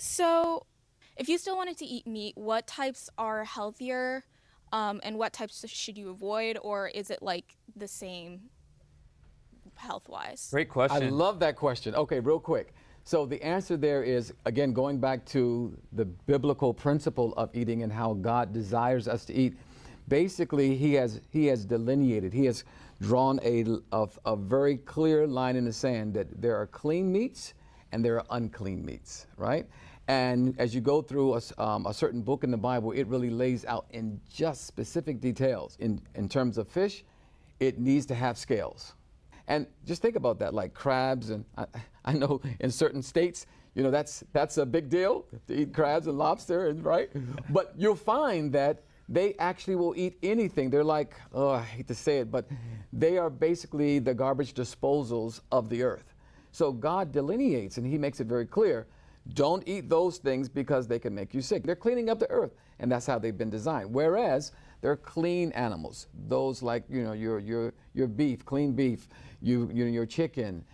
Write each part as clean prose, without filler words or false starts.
So, if you still wanted to eat meat, what types are healthier, and what types should you avoid, or is it like the same health-wise? Great question. I love that question. Okay, real quick. So the answer there is, again, going back to the biblical principle of eating and how God desires us to eat. Basically, he has delineated, he has drawn a very clear line in the sand that there are clean meats and there are unclean meats, right? And as you go through a certain book in the Bible, it really lays out in just specific details. In terms of fish, it needs to have scales. And just think about that, like crabs, and I know in certain states, you know, that's a big deal to eat crabs and lobster, and right? But you'll find that they actually will eat anything. They're like, oh, I hate to say it, but they are basically the garbage disposals of the earth. So God delineates, and he makes it very clear, don't eat those things because they can make you sick. They're cleaning up the earth, and that's how they've been designed. Whereas they're clean animals, those like, you know, your beef, clean beef, your chicken,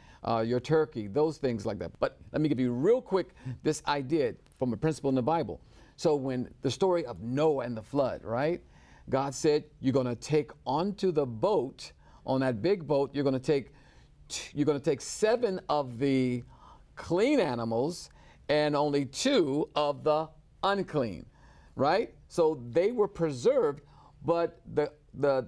your turkey, those things like that. But let me give you real quick this idea from a principle in the Bible. So when the story of Noah and the flood, right? God said, you're going to take onto the boat, on that big boat, you're going to take 7 of the clean animals and only 2 of the unclean, right? So they were preserved, but the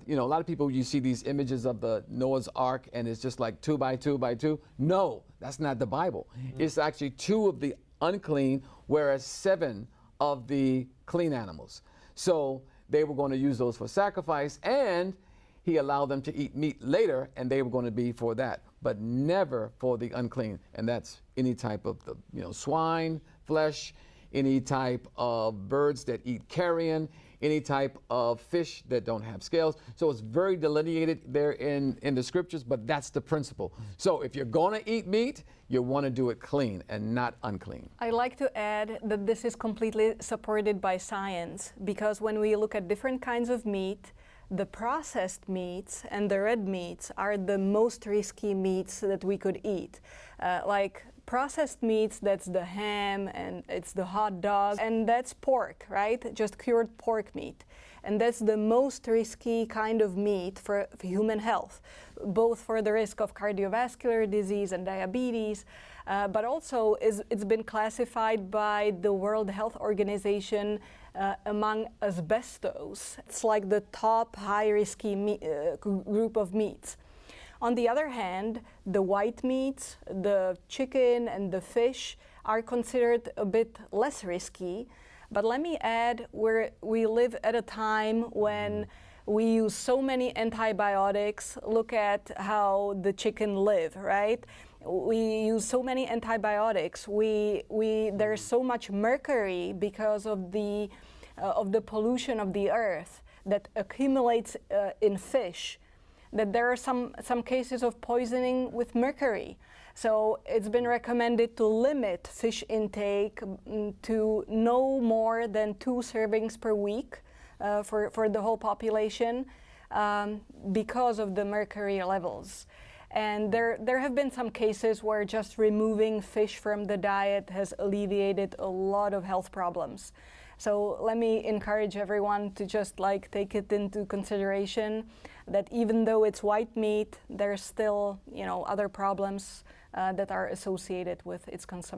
you know, a lot of people, you see these images of the Noah's Ark and it's just like 2 by 2 by 2. No, that's not the Bible. Mm-hmm. It's actually 2 of the unclean, whereas 7 of the clean animals. So they were going to use those for sacrifice, and he allowed them to eat meat later, and they were going to be for that, but never for the unclean. And that's any type of the, you know, swine flesh, any type of birds that eat carrion, any type of fish that don't have scales. So it's very delineated there in the scriptures, but that's the principle. So if you're going to eat meat, you want to do it clean and not unclean. I like to add that this is completely supported by science, because when we look at different kinds of meat, the processed meats and the red meats are the most risky meats that we could eat. Like processed meats, that's the ham and it's the hot dog, and that's pork, right? Just cured pork meat. And that's the most risky kind of meat for human health, both for the risk of cardiovascular disease and diabetes, but also it's been classified by the World Health Organization among asbestos. It's like the top high risky group of meats. On the other hand, the white meats, the chicken and the fish are considered a bit less risky. But let me add, we live at a time when we use so many antibiotics. Look at how the chicken live, right? We use so many antibiotics. There's so much mercury because of the pollution of the earth that accumulates in fish, that there are some cases of poisoning with mercury. So it's been recommended to limit fish intake to no more than 2 servings per week for the whole population because of the mercury levels. And there have been some cases where just removing fish from the diet has alleviated a lot of health problems. So let me encourage everyone to just like take it into consideration that even though it's white meat, there's still, you know, other problems that are associated with its consumption.